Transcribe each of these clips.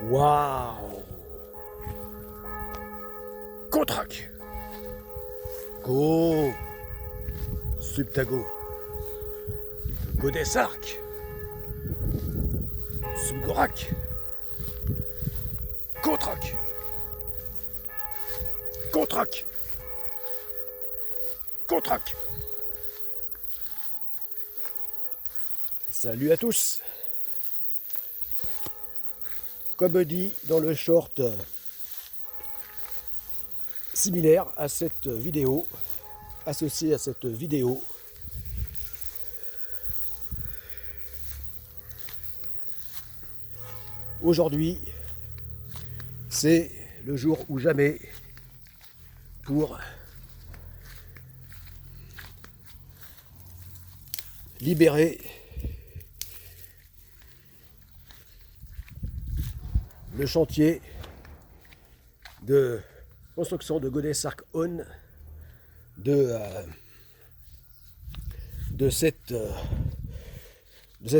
Waouh! Contrac! Go! Subtago! Godesark! Subgorak! Contrac! Contrac! Contrac! Salut à tous! Comme dit dans le short similaire à cette vidéo, associé à cette vidéo, aujourd'hui, c'est le jour ou jamais pour libérer le chantier de construction de Godesark-On de cette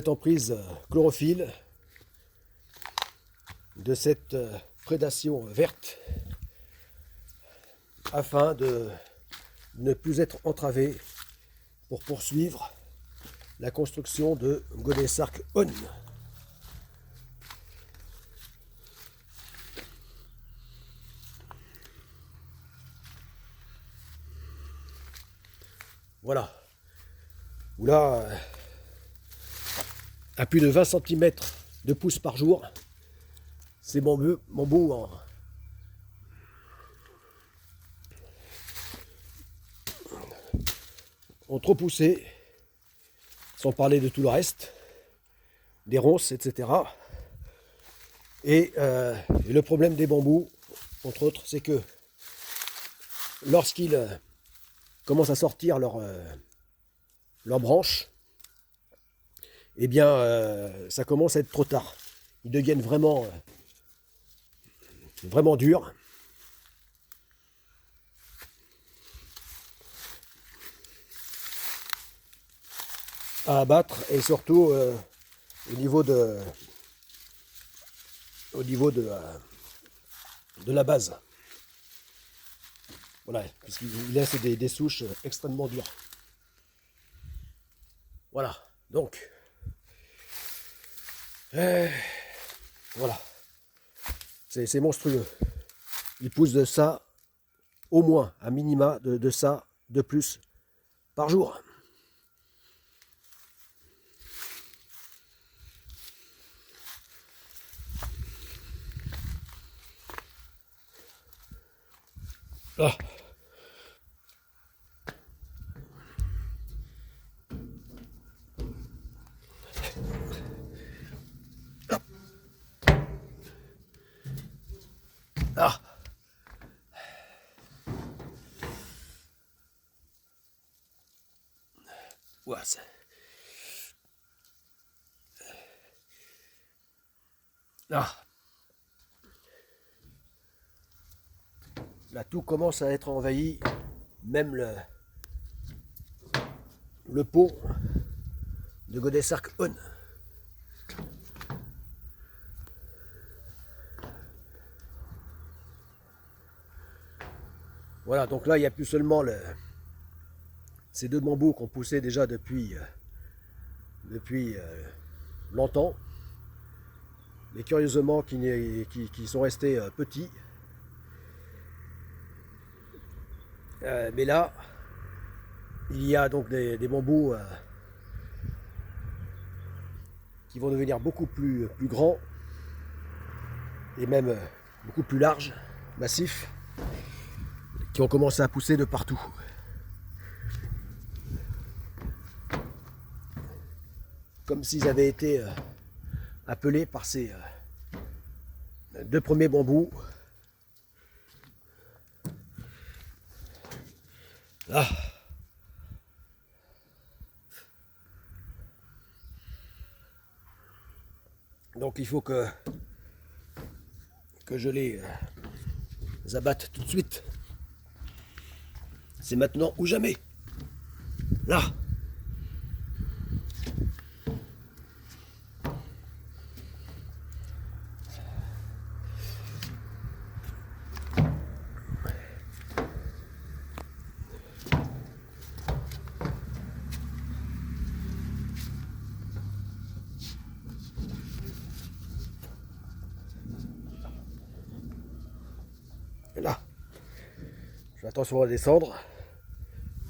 emprise chlorophylle, de cette prédation verte, afin de ne plus être entravé pour poursuivre la construction de Godesark-On. Voilà. Où là, à plus de 20 cm de pouces par jour, ces bambous ont trop poussé, sans parler de tout le reste, des ronces, etc. Et le problème des bambous, entre autres, c'est que lorsqu'ils commencent à sortir leurs branches, eh bien, ça commence à être trop tard. Ils deviennent vraiment durs. À abattre, et surtout au niveau de la base. Voilà, puisqu'il laisse des souches extrêmement dures. Voilà, donc voilà, c'est monstrueux. Il pousse de ça, au moins, un minima de ça, de plus, par jour. Ah. Ah. Ouais, ah. Là, tout commence à être envahi, même le pot de Godesark-On. Voilà, donc là, il n'y a plus seulement ces deux bambous qu'on poussait déjà depuis longtemps, mais curieusement qui sont restés petits. Mais là, il y a donc des bambous qui vont devenir beaucoup plus grands et même beaucoup plus larges, massifs, qui ont commencé à pousser de partout. Comme s'ils avaient été appelés par ces deux premiers bambous. Là. Donc il faut que je les abatte tout de suite. C'est maintenant ou jamais. Là. Là, je fais attention à descendre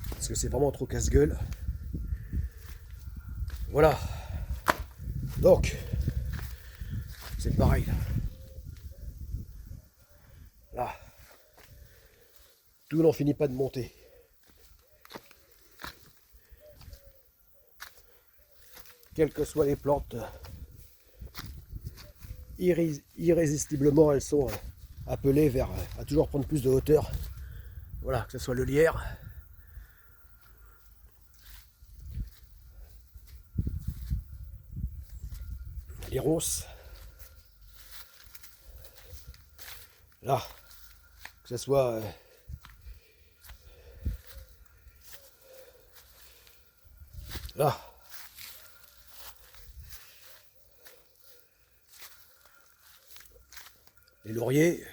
parce que c'est vraiment trop casse-gueule. Voilà. Donc, c'est pareil. Là, tout n'en finit pas de monter. Quelles que soient les plantes, irrésistiblement, elles sont appelées vers à toujours prendre plus de hauteur. Voilà, que ce soit le lierre, les ronces, là, que ce soit là, les lauriers,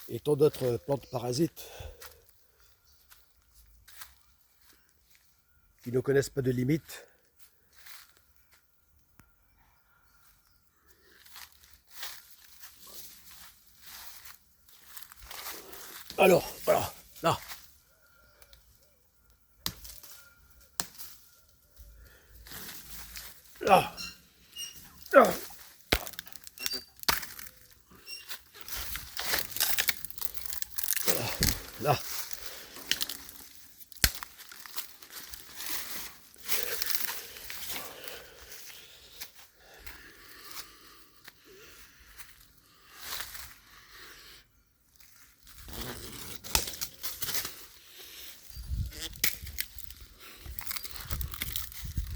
et tant d'autres plantes parasites qui ne connaissent pas de limite. Alors, voilà, là. Là. Là. Là.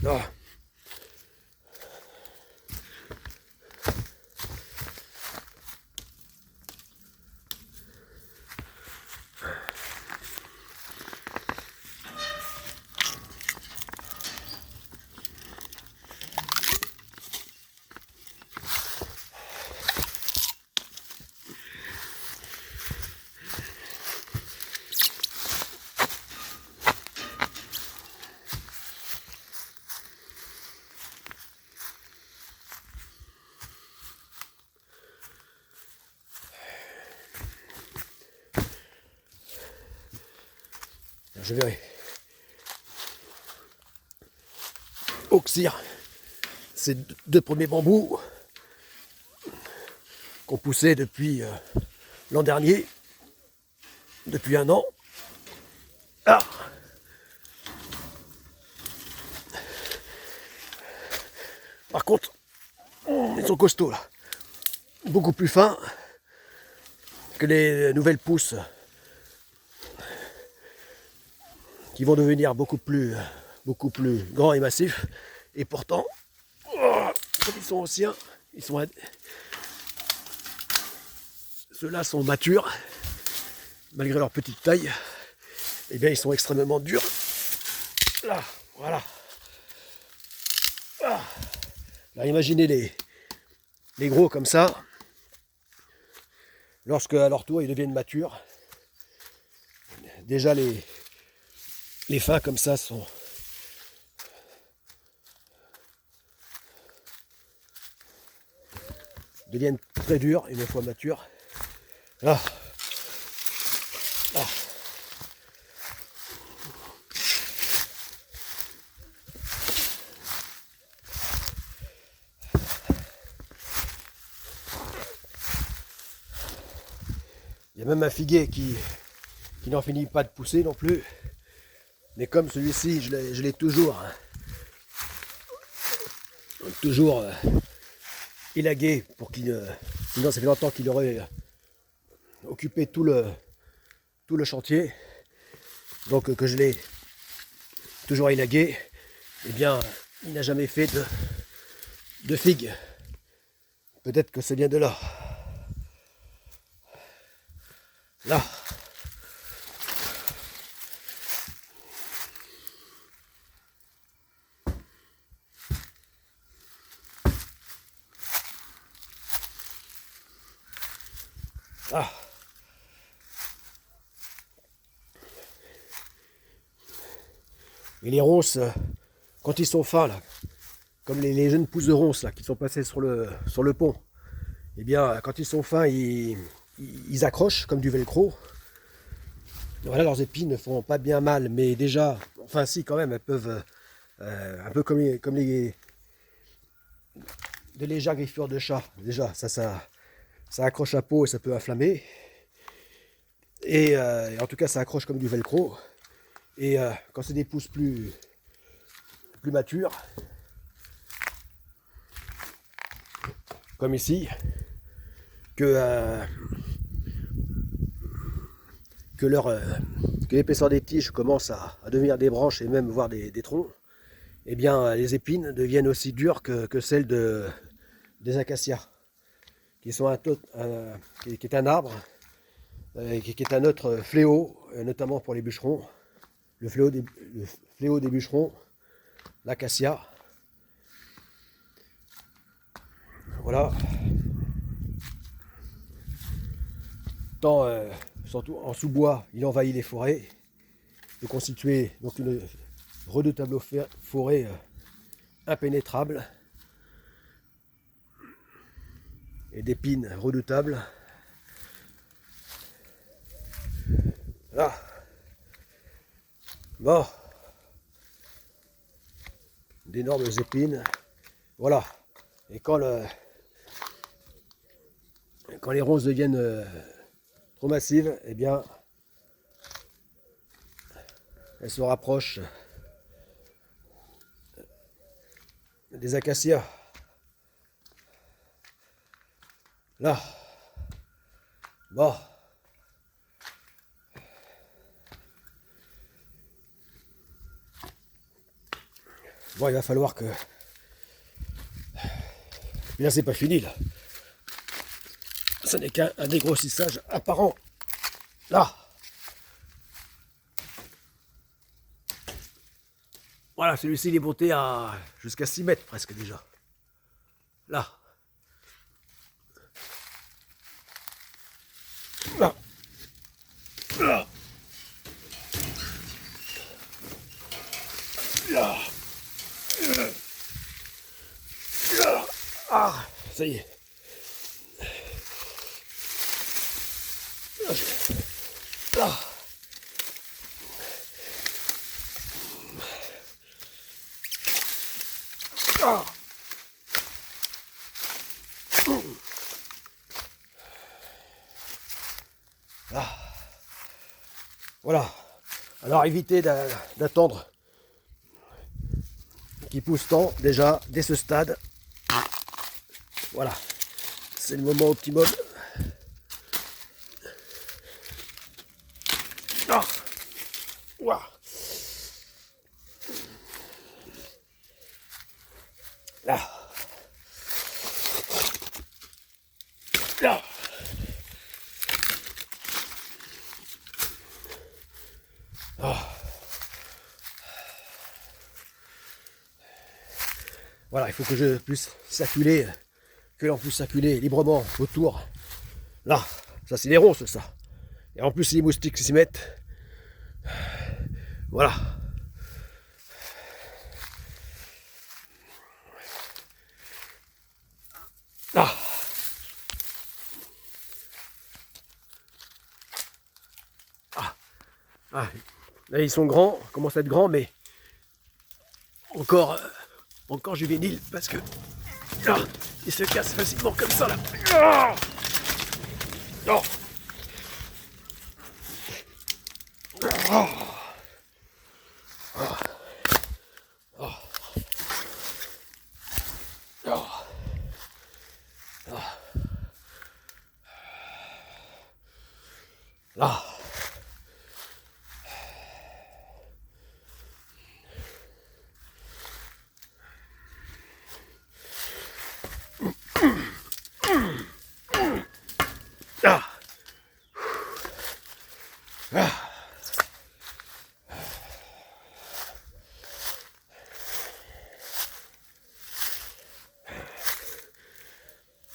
Là. Je vais oxyre ces deux premiers bambous qu'on poussait depuis l'an dernier, depuis un an. Ah. Par contre, ils sont costauds là, beaucoup plus fins que les nouvelles pousses qui vont devenir beaucoup plus grands et massifs. Et pourtant, quand ils sont anciens, ceux-là sont matures, malgré leur petite taille. Eh bien, ils sont extrêmement durs. Là, voilà. Ah. Là, imaginez les gros comme ça, lorsque à leur tour ils deviennent matures. Déjà les fins comme ça deviennent très durs une fois matures. Là. Là. Il y a même un figuier qui n'en finit pas de pousser non plus. Mais comme celui-ci, je l'ai toujours élagué pour qu'il sinon ça fait longtemps qu'il aurait occupé tout le chantier. Donc que je l'ai toujours élagué, eh bien il n'a jamais fait de figues. Peut-être que c'est bien de là. Là. Ah. Et les ronces, quand ils sont fins là, comme les jeunes pousses de ronces là, qui sont passées sur le pont, eh bien, quand ils sont fins, ils accrochent comme du velcro. Voilà, leurs épines ne font pas bien mal, mais déjà, enfin si quand même, elles peuvent, un peu comme de légères griffures de chat. Déjà, ça accroche la peau et ça peut inflammer. Et en tout cas, ça accroche comme du velcro. Et quand c'est des pousses plus matures, comme ici, que l'épaisseur des tiges commence à devenir des branches et même voir des troncs, eh bien les épines deviennent aussi dures que celles des acacias, qui est un arbre, qui est un autre fléau, notamment pour les bûcherons, le fléau des bûcherons, l'acacia. Voilà. Tant, surtout en sous-bois, il envahit les forêts, de constituer donc une redoutable forêt impénétrable et d'épines redoutables. Voilà. Bon. D'énormes épines. Voilà. Et quand les ronces deviennent trop massives, eh bien, elles se rapprochent des acacias. Là. Bon. Bon, il va falloir que... Mais là, c'est pas fini, là. Ce n'est qu'un dégrossissage apparent. Là. Voilà, celui-ci, il est monté à jusqu'à 6 mètres presque déjà. Là. Là. Là. Là. Là. Ah, ça y est. Là. Ah. Ah. Voilà. Alors évitez d'attendre qu'il pousse tant déjà dès ce stade. Voilà. C'est le moment optimum. Ah. Ouah. Là. Là. Ah. Voilà, il faut que je puisse circuler, que l'on puisse circuler librement autour. Là, ça c'est les ronces, ça. Et en plus, les moustiques qui s'y mettent. Voilà. Ah. Ah. Ah. Là, ils sont grands, commencent à être grands, mais encore juvéniles parce que ils se cassent facilement comme ça là. Ah. Non. Ah. Ah. Ah. Ah. Là. Ah. Ah.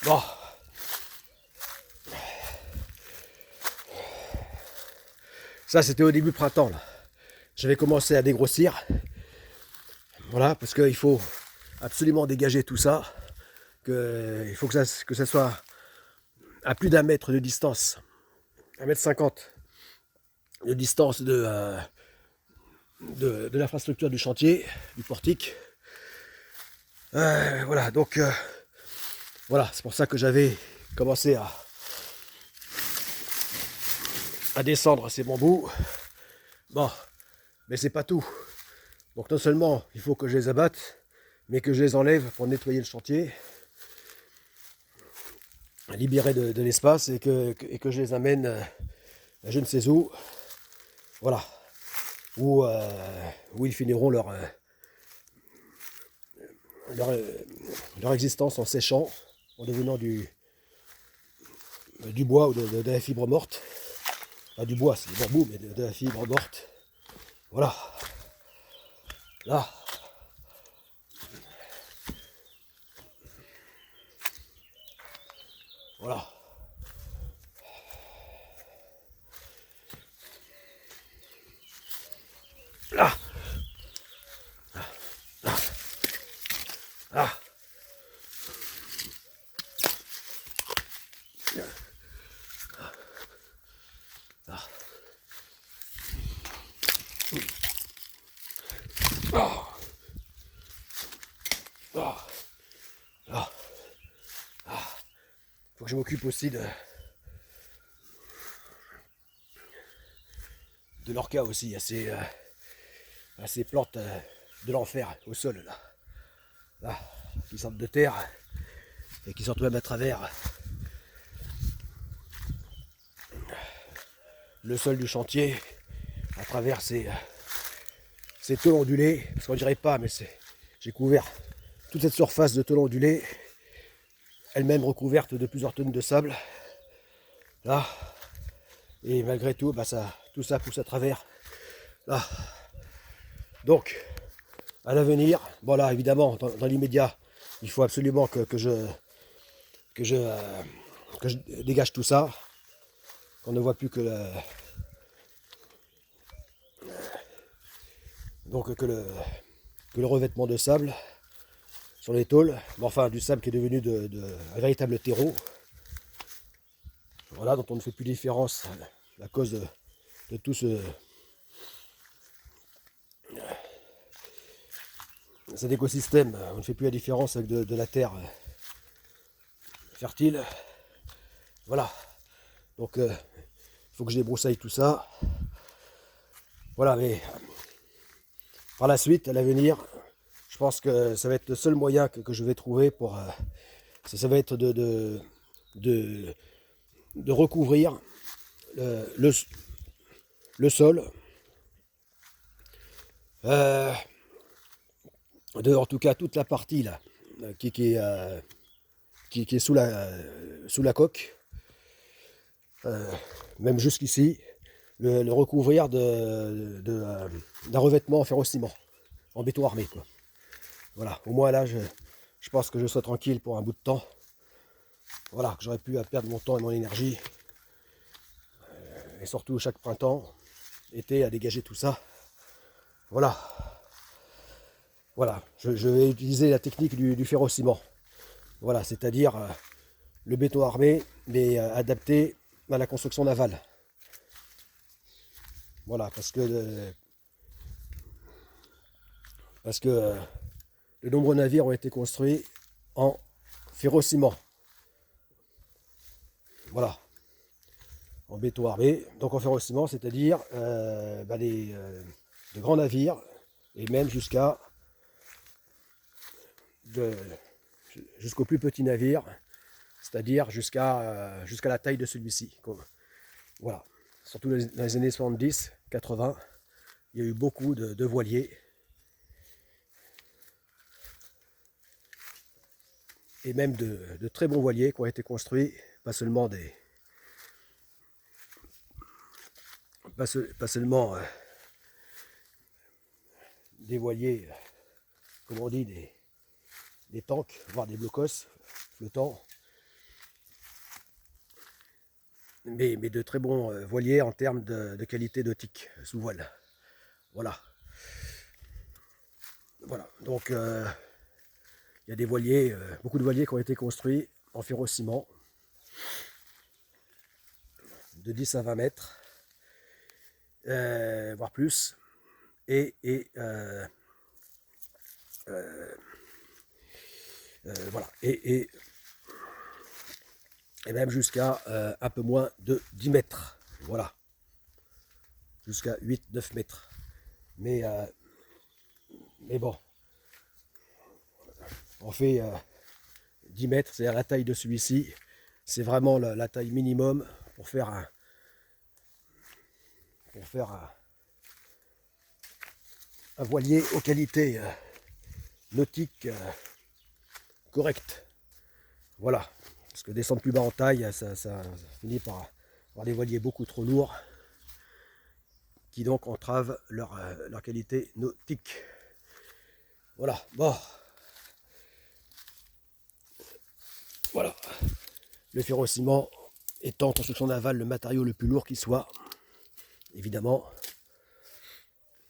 Bon. Ça, c'était au début printemps, là. J'avais commencé à dégrossir. Voilà, parce qu'il faut absolument dégager tout ça, il faut que ça soit à plus d'1 mètre de distance, 1,50 m de distance de l'infrastructure du chantier, du portique. Voilà, donc voilà, c'est pour ça que j'avais commencé à descendre ces bambous. Bon, mais c'est pas tout. Donc non seulement il faut que je les abatte, mais que je les enlève pour nettoyer le chantier, libérer de l'espace et que je les amène je ne sais où. Voilà. Où ils finiront leur existence en séchant, en devenant du bois ou de la fibre morte. Pas du bois, c'est du bambou, mais de la fibre morte. Voilà. Là. Voilà. Là. Là. Là. Faut que je m'occupe aussi de l'orca aussi, à ces plantes de l'enfer au sol là, qui sortent de terre et qui sortent même à travers le sol du chantier, à travers ces tôles ondulées, parce qu'on dirait pas, mais j'ai couvert toute cette surface de tôle ondulée, elle-même recouverte de plusieurs tonnes de sable, là, et malgré tout, bah tout ça pousse à travers, là. Donc, à l'avenir, bon là, évidemment, dans l'immédiat, il faut absolument que je dégage tout ça, qu'on ne voit plus que donc que le revêtement de sable sur les tôles, mais enfin du sable qui est devenu un véritable terreau, voilà, dont on ne fait plus différence à cause de tout cet écosystème. On ne fait plus la différence avec de la terre fertile. Voilà, donc il faut que je débroussaille tout ça. Voilà, mais par la suite, à l'avenir, je pense que ça va être le seul moyen que je vais trouver pour... ça va être de recouvrir le sol, en tout cas toute la partie là, qui est sous la coque, même jusqu'ici, le recouvrir d'un revêtement en ferro-ciment, en béton armé, quoi. Voilà, au moins là, je pense que je serai tranquille pour un bout de temps. Voilà, que j'aurais pu perdre mon temps et mon énergie. Et surtout chaque printemps, été, à dégager tout ça. Voilà. Voilà, je vais utiliser la technique du ferro-ciment. Voilà, c'est-à-dire le béton armé, mais adapté à la construction navale. Voilà, parce que de nombreux navires ont été construits en ferro-ciment. Voilà, en béton armé, donc en ferro-ciment, c'est-à-dire de grands navires, et même jusqu'au plus petit navire, c'est-à-dire jusqu'à la taille de celui-ci. Voilà, surtout dans les années 70, 80, il y a eu beaucoup de voiliers. Et même de très bons voiliers qui ont été construits, pas seulement des voiliers, comme on dit, des tanks, voire des blocos flottants, mais de très bons voiliers en termes de qualité nautique sous voile. Voilà. Voilà, donc Il y a des voiliers, beaucoup de voiliers qui ont été construits en ferrociment de 10 à 20 mètres, voire plus, et voilà, et même jusqu'à un peu moins de 10 mètres, voilà, jusqu'à 8-9 mètres. Mais bon, on fait 10 mètres, c'est-à-dire la taille de celui-ci, c'est vraiment la taille minimum pour faire un voilier aux qualités nautiques correctes. Voilà, parce que descendre plus bas en taille, ça finit par avoir des voiliers beaucoup trop lourds qui donc entravent leur qualité nautique. Voilà, bon. Voilà. Le ferrociment étant en construction navale le matériau le plus lourd qui soit, évidemment,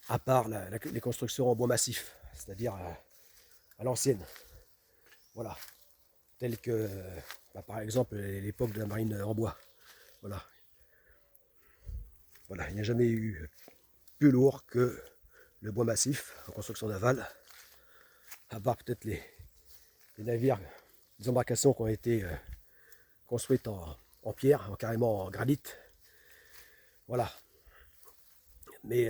à part les constructions en bois massif, c'est-à-dire à l'ancienne. Voilà. Telles que, par exemple, l'époque de la marine en bois. Voilà. Voilà, il n'y a jamais eu plus lourd que le bois massif en construction navale, à part peut-être les navires, les embarcations qui ont été construites en pierre, carrément en granit. Voilà. Mais